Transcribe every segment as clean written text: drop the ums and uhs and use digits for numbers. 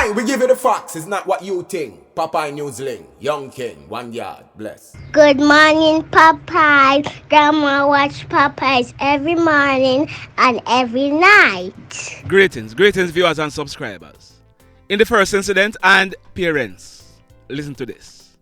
Aye, we give you the facts. It's not what you think. Popeye Newsling, Young King, 1 yard, bless. Good morning, Popeye. Grandma watch Popeyes every morning and every night. Greetings, viewers and subscribers. In the first incident, and parents, listen to this.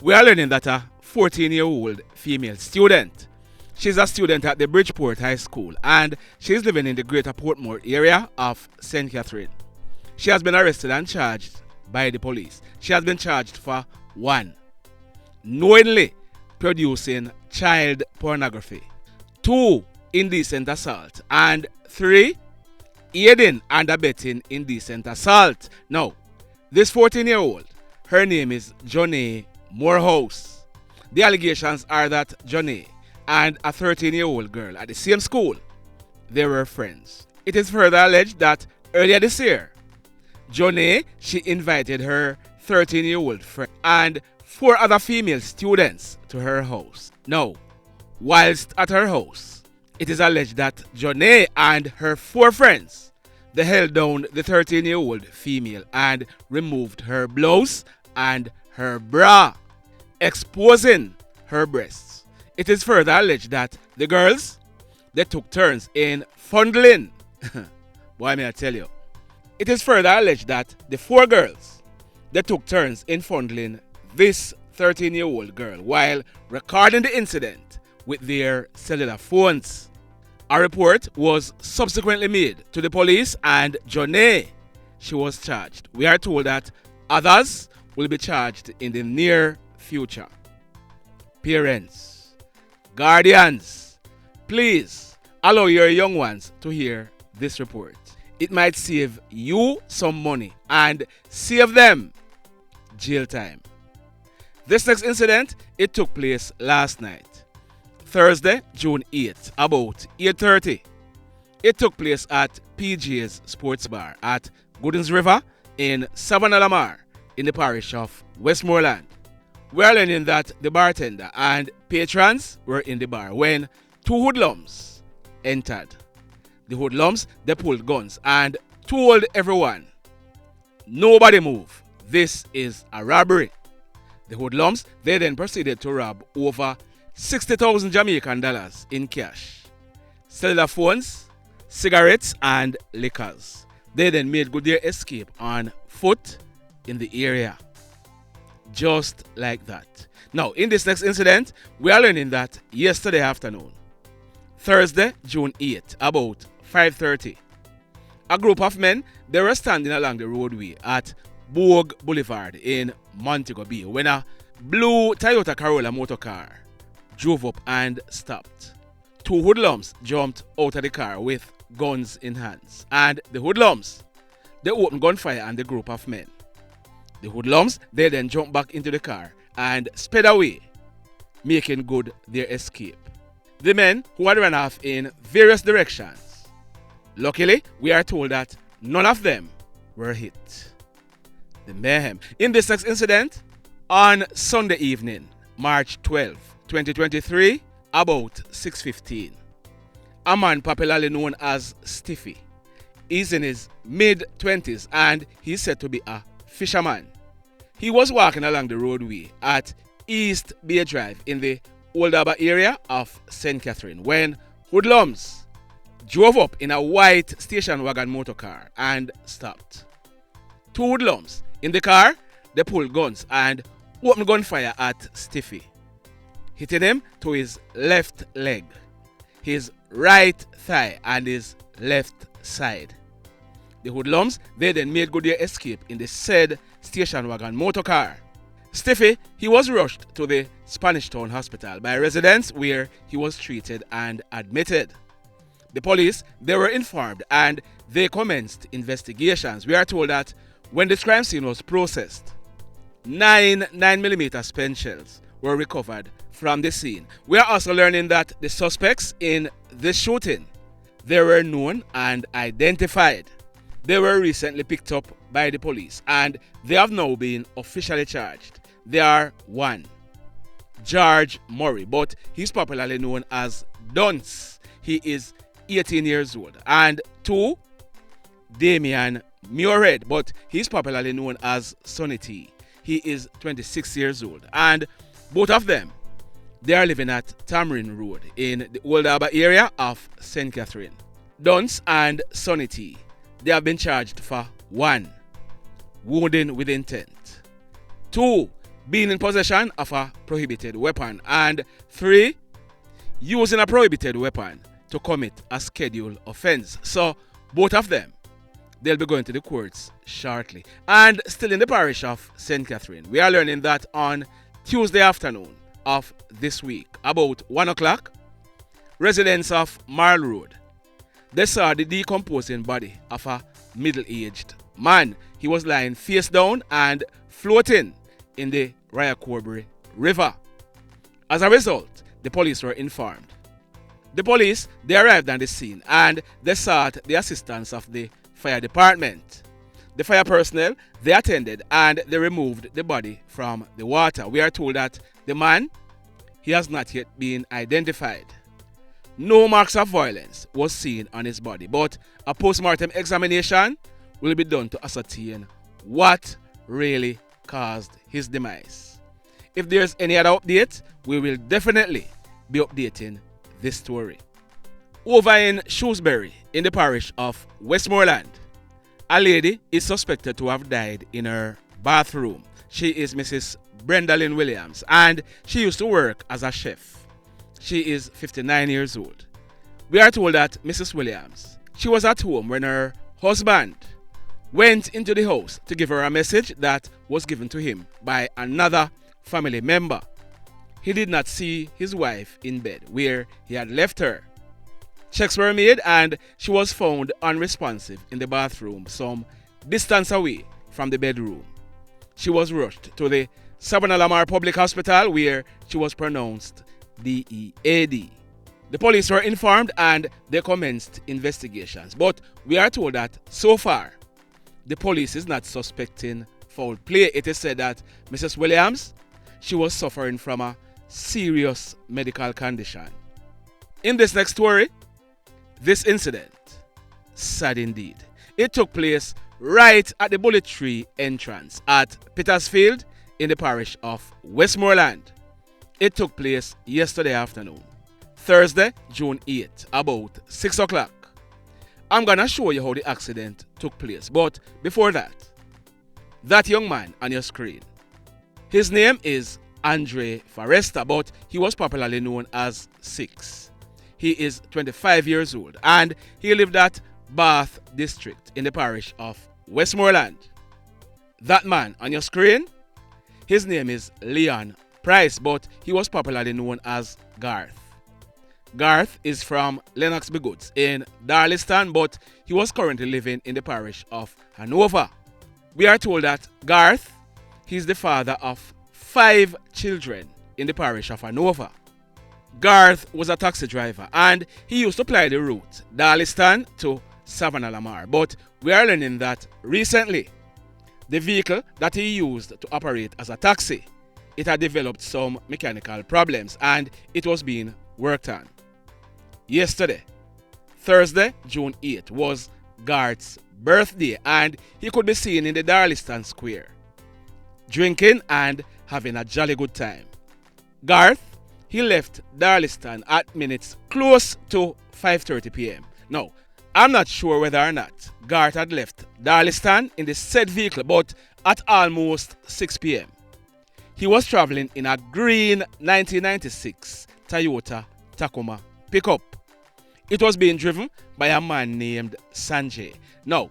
We are learning that a 14-year-old female student, she's a student at the Bridgeport High School and she's living in the Greater Portmore area of St. Catherine. She has been arrested and charged by the police. She has been charged for 1. Knowingly producing child pornography, 2. Indecent assault, and 3. Aiding and abetting indecent assault. Now, this 14-year-old, her name is Jonae Moorehouse. The allegations are that Jonae and a 13-year-old girl at the same school, they were friends. It is further alleged that earlier this year, Jonae, she invited her 13-year-old friend and 4 other female students to her house. Now, whilst at her house, it is alleged that Jonae and her 4 friends, they held down the 13-year-old female and removed her blouse and her bra, exposing her breasts. It is further alleged that the girls, they took turns in fondling. Boy, may I tell you. It is further alleged that the 4 girls, they took turns in fondling this 13-year-old girl while recording the incident with their cellular phones. A report was subsequently made to the police and Jonae, she was charged. We are told that others will be charged in the near future. Parents, guardians, please allow your young ones to hear this report. It might save you some money and save them jail time. This next incident, it took place last night, Thursday, June 8th, about 8:30. It took place at PJ's Sports Bar at Goodens River in Savannah Lamar in the parish of Westmoreland. We are learning that the bartender and patrons were in the bar when 2 hoodlums entered. The hoodlums, they pulled guns and told everyone, nobody move, this is a robbery. The hoodlums, they then proceeded to rob over 60,000 Jamaican dollars in cash, cellular phones, cigarettes and liquors. They then made good their escape on foot in the area. Just like that. Now, in this next incident, we are learning that yesterday afternoon, Thursday, June 8th, about 5:30, a group of men, they were standing along the roadway at Bourg Boulevard in Montego Bay when a blue Toyota Corolla motor car drove up and stopped. 2 hoodlums jumped out of the car with guns in hands, and the hoodlums, they opened gunfire on the group of men. The hoodlums, they then jumped back into the car and sped away, making good their escape. The men who had run off in various directions, luckily, we are told that none of them were hit. The mayhem. In this next incident, on Sunday evening, March 12, 2023, about 6:15, a man popularly known as Stiffy, is in his mid-20s and he's said to be a fisherman. He was walking along the roadway at East Bay Drive in the Old Harbour area of St. Catherine when hoodlums drove up in a white station wagon motor car and stopped. 2 hoodlums in the car, they pulled guns and opened gunfire at Stiffy, hitting him to his left leg, his right thigh and his left side. The hoodlums, they then made good their escape in the said station wagon motor car. Stiffy, he was rushed to the Spanish Town Hospital by residents where he was treated and admitted. The police, they were informed and they commenced investigations. We are told that when the crime scene was processed, 9 9mm spent shells were recovered from the scene. We are also learning that the suspects in this shooting, they were known and identified. They were recently picked up by the police and they have now been officially charged. They are 1. George Murray, but he's popularly known as Dunce. He is 18 years old. And 2. Damian Muirhead, but he's popularly known as Sonny T. He is 26 years old, and both of them, they are living at Tamrin Road in the Old Harbour area of St. Catherine. Dunce and Sonny T, they have been charged for 1. Wounding with intent, 2. Being in possession of a prohibited weapon, and 3. Using a prohibited weapon to commit a scheduled offense. So both of them, they'll be going to the courts shortly. And still in the parish of St. Catherine, we are learning that on Tuesday afternoon of this week, about 1 o'clock, residents of Marl Road, they saw the decomposing body of a middle-aged man. He was lying face down and floating in the Ryacorbury River. As a result, the police were informed. The police, they arrived on the scene and they sought the assistance of the fire department. The fire personnel, they attended and they removed the body from the water. We are told that the man, he has not yet been identified. No marks of violence was seen on his body, but a post-mortem examination will be done to ascertain what really caused his demise. If there's any other update, we will definitely be updating this story. Over in Shrewsbury, in the parish of Westmoreland, a lady is suspected to have died in her bathroom. She is Mrs. Brendalin Williams, and she used to work as a chef. She is 59 years old. We are told that Mrs. Williams, she was at home when her husband went into the house to give her a message that was given to him by another family member. He did not see his wife in bed where he had left her. Checks were made and she was found unresponsive in the bathroom some distance away from the bedroom. She was rushed to the Savannah Public Hospital where she was pronounced DEAD. The police were informed and they commenced investigations. But we are told that so far, the police is not suspecting foul play. It is said that Mrs. Williams, she was suffering from a serious medical condition. In this next story, this incident, sad indeed. It took place right at the Bullet Tree entrance at Petersfield in the parish of Westmoreland. It took place yesterday afternoon, Thursday, June 8th, about 6 o'clock. I'm gonna show you how the accident took place, but before that young man on your screen, his name is Andre Forrester, but he was popularly known as Six. He is 25 years old and he lived at Bath District in the parish of Westmoreland. That man on your screen, his name is Leon Pryce, but he was popularly known as Garth. Garth is from Lennoxby Goods in Darliston, but he was currently living in the parish of Hanover. We are told that Garth, he's the father of 5 children in the parish of Hanover. Garth was a taxi driver and he used to ply the route Darliston to Savannah Lamar, but we are learning that recently the vehicle that he used to operate as a taxi, it had developed some mechanical problems and it was being worked on. Yesterday, Thursday, June 8th, was Garth's birthday and he could be seen in the Darliston Square, drinking and having a jolly good time. Garth, he left Darliston at minutes close to 5:30 p.m. Now, I'm not sure whether or not Garth had left Darliston in the said vehicle, but at almost 6 p.m. he was traveling in a green 1996 Toyota Tacoma pickup. It was being driven by a man named Sanjay. Now,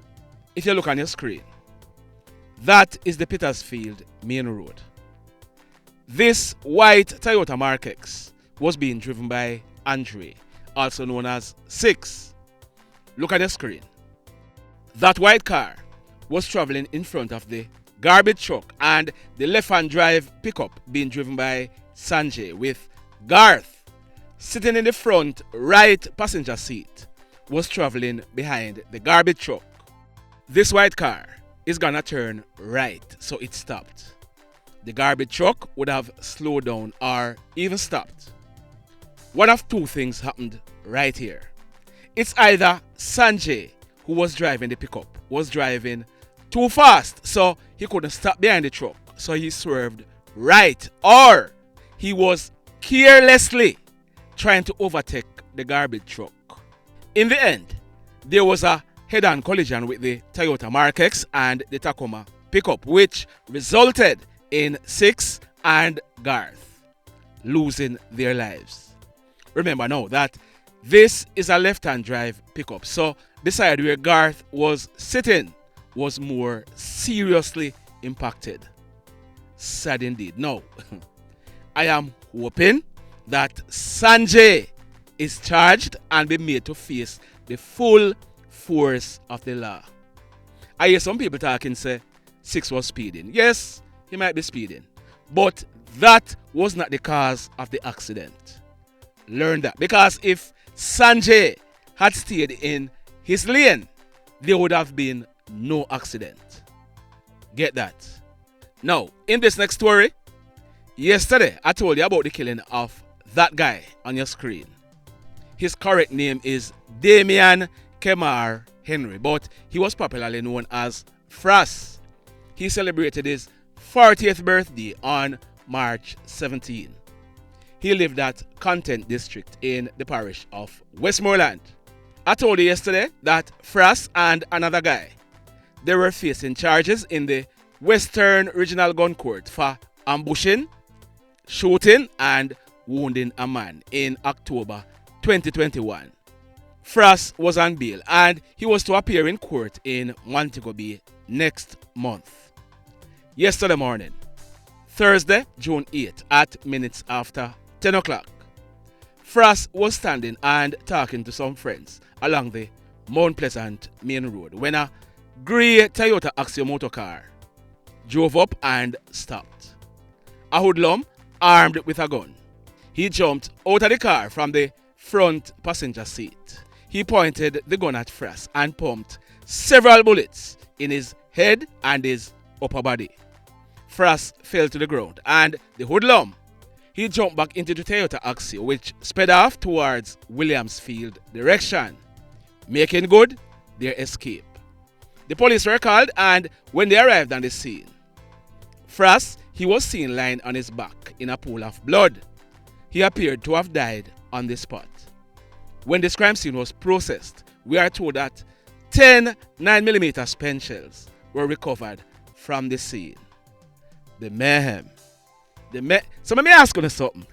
if you look on your screen, that is the Petersfield main road. This white Toyota Mark X was being driven by Andre, also known as Six. Look at the screen. That white car was traveling in front of the garbage truck and the left-hand drive pickup being driven by Sanjay, with Garth sitting in the front right passenger seat was traveling behind the garbage truck. This white car is gonna turn right, so it stopped. The garbage truck would have slowed down or even stopped. One of two things happened right here. It's either Sanjay who was driving the pickup was driving too fast, so he couldn't stop behind the truck, so he swerved right, or he was carelessly trying to overtake the garbage truck. In the end, there was a head-on collision with the Toyota Mark X and the Tacoma pickup, which resulted in Six and Garth losing their lives. Remember now that this is a left-hand drive pickup, so the side where Garth was sitting was more seriously impacted. Sad indeed. Now, I am hoping that Sanjay is charged and be made to face the full force of the law. I hear some people talking say Six was speeding. Yes, he might be speeding, but that was not the cause of the accident. Learn that, because if Sanjay had stayed in his lane, there would have been no accident. Get that? Now, in this next story, yesterday I told you about the killing of that guy on your screen. His correct name is Damian Kemar Henry, but he was popularly known as Frass. He celebrated his 40th birthday on March 17. He lived at Content District in the parish of Westmoreland. I told you yesterday that Frass and another guy, they were facing charges in the Western Regional Gun Court for ambushing, shooting and wounding a man in October 2021. Frass was on bail and he was to appear in court in Montego Bay next month. Yesterday morning, Thursday, June 8th, at minutes after 10 o'clock, Frass was standing and talking to some friends along the Mount Pleasant main road when a grey Toyota Axio motor car drove up and stopped. A hoodlum armed with a gun. He jumped out of the car from the front passenger seat. He pointed the gun at Frass and pumped several bullets in his head and his upper body. Frass fell to the ground and the hoodlum, he jumped back into the Toyota Axio, which sped off towards Williamsfield direction, making good their escape. The police were called, and when they arrived on the scene, Frass, he was seen lying on his back in a pool of blood. He appeared to have died on the spot. When this crime scene was processed, we are told that 10 9mm spent shells were recovered from the scene. The mayhem. So let me ask you something.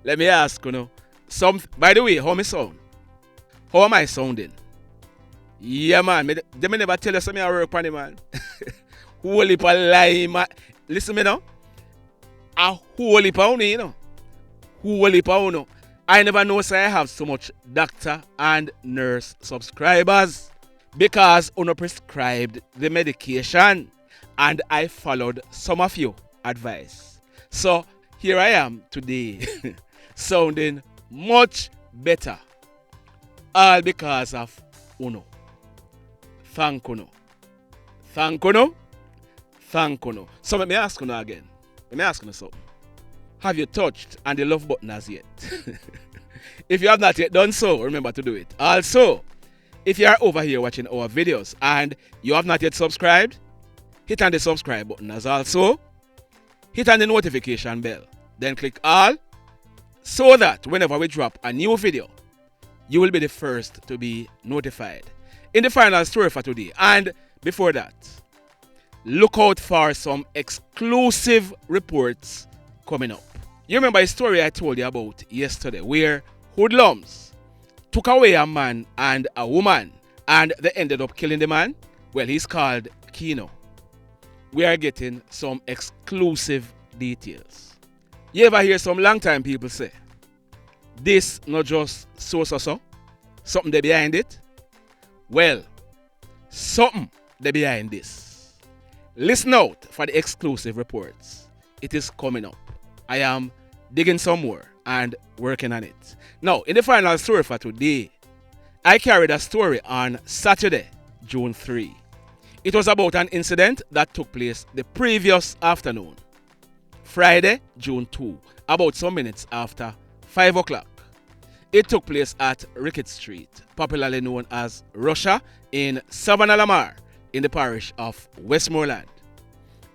Let me ask you something. By the way, how me sound? How am I sounding? Yeah, man. They never tell you something I work on it, man. Whole heap of lie, man. Listen me now. A whole heap of you know. Whole heap of you. I never know say I have so much doctor and nurse subscribers because uno prescribed the medication and I followed some of you advice. So here I am today sounding much better, all because of uno. Thank uno. Thank uno. Thank uno. So let me ask you again. Let me ask you something. Have you touched on the love button as yet? If you have not yet done so, remember to do it. Also, if you are over here watching our videos and you have not yet subscribed, hit on the subscribe button as also. Hit on the notification bell. Then click all so that whenever we drop a new video, you will be the first to be notified. In the final story for today, and before that, look out for some exclusive reports coming up. You remember a story I told you about yesterday where hoodlums took away a man and a woman and they ended up killing the man? Well, he's called Keno. We are getting some exclusive details. You ever hear some long time people say, this not just so, something there behind it? Well, something there behind this. Listen out for the exclusive reports. It is coming up. I am digging some more and working on it. Now, in the final story for today, I carried a story on Saturday, June 3. It was about an incident that took place the previous afternoon, Friday, June 2, about some minutes after 5 o'clock. It took place at Rickett Street, popularly known as Russia, in Savannah Lamar, in the parish of Westmoreland.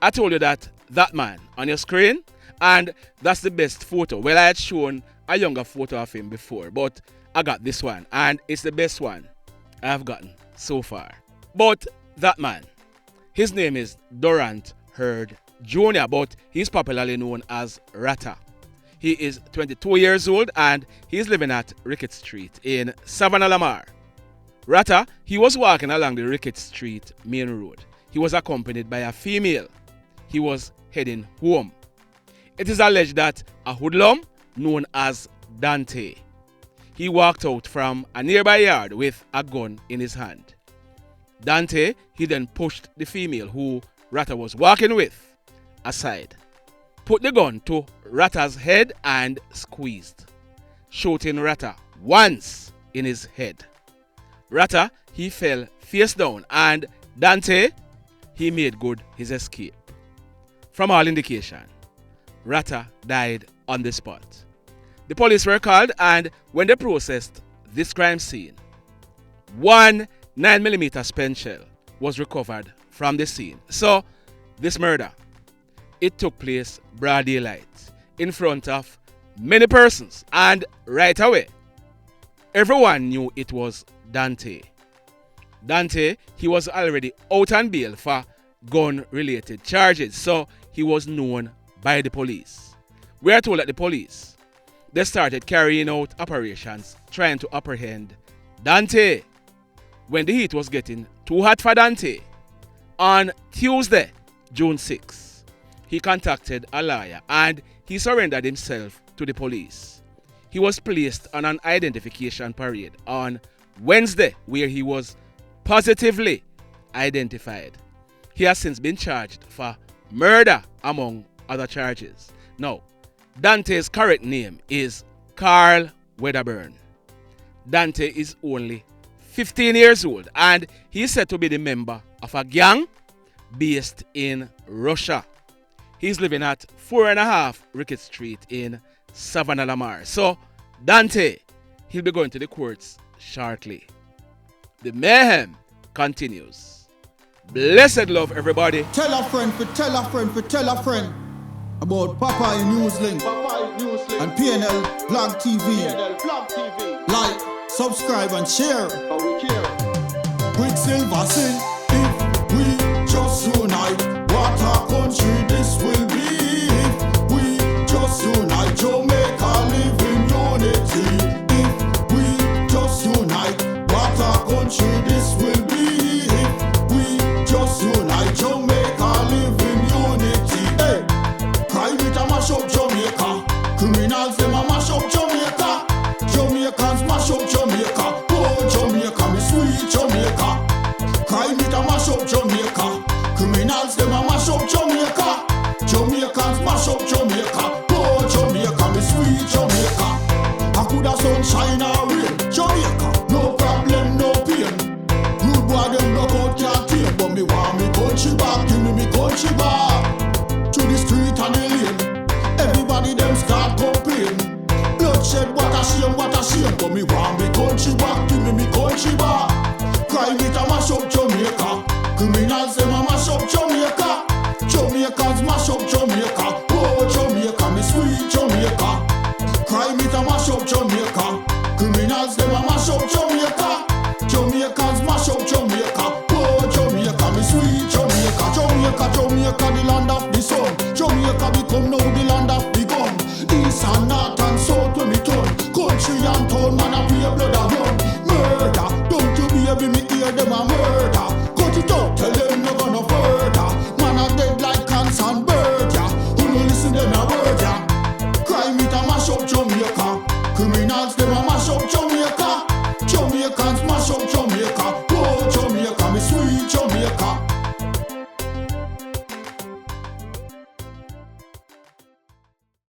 I told you that man on your screen, and that's the best photo. Well, I had shown a younger photo of him before, but I got this one, and it's the best one I have gotten so far. But that man, his name is Durant Hurd Jr., but he's popularly known as Ratta. He is 22 years old and he's living at Rickett Street in Savannah Lamar. Ratta, he was walking along the Rickett Street main road. He was accompanied by a female. He was heading home. It is alleged that a hoodlum known as DONTAE, he walked out from a nearby yard with a gun in his hand. DONTAE, he then pushed the female who Ratta was walking with aside, put the gun to Ratta's head and squeezed, shooting Ratta once in his head. Ratta, he fell face down and DONTAE, he made good his escape. From all indication, Ratta died on the spot. The police were called, and when they processed this crime scene, one 9mm spent shell was recovered from the scene. So, this murder, it took place broad daylight in front of many persons, and right away, everyone knew it was DONTAE. DONTAE, he was already out on bail for gun-related charges, so he was known by the police. We are told that the police, they started carrying out operations trying to apprehend DONTAE. When the heat was getting too hot for DONTAE, on Tuesday, June 6, he contacted a lawyer and he surrendered himself to the police. He was placed on an identification parade on Wednesday where he was positively identified. He has since been charged for murder among other charges. Now, DONTAE's correct name is Carl Wedderburn. DONTAE is only 15 years old and he is said to be the member of a gang based in Russia. He's living at 4.5 Rickett Street in Savannah Lamar. So, DONTAE, he'll be going to the courts shortly. The mayhem continues. Blessed love, everybody. Tell a friend for tell a friend for tell a friend about Papa in Newslink and PNL Blog TV. Like, subscribe and share. Quicksilver sing, if we just unite, what a country this will be. If we just unite, Jamaica live in unity. If we just unite, what a country this will be. If we just unite, Jamaica live in unity. Hey, crime it a mash up Jamaica. Criminals them a mash up Jamaica. Jamaicans mash up Jamaica. Oh Jamaica, me sweet Jamaica. Crime it a mash up Jamaica. Criminals them a mash up Jamaica. Jamaicans mash up Jamaica. Oh Jamaica, me sweet Jamaica. I coulda sunshine or rain. Jamaica, no problem, no pain. Rude boy them knock out can't tame, but me want me country back. Give me country back. To the street and the lane. Everybody them start complain. Bloodshed, what a shame, but me want me country back. Give me country back. Crime it a mash up Jamaica. Criminals them a mash up Jamaica. Jamaicans mash up Jamaica. Oh Jamaica, me sweet Jamaica. Crime it a mash up Jamaica. Criminals them a mash up Jamaica. Jamaicans mash up Jamaica. Oh Jamaica, me sweet Jamaica. Jamaica, Jamaica, the land of the sun. Jamaica become now the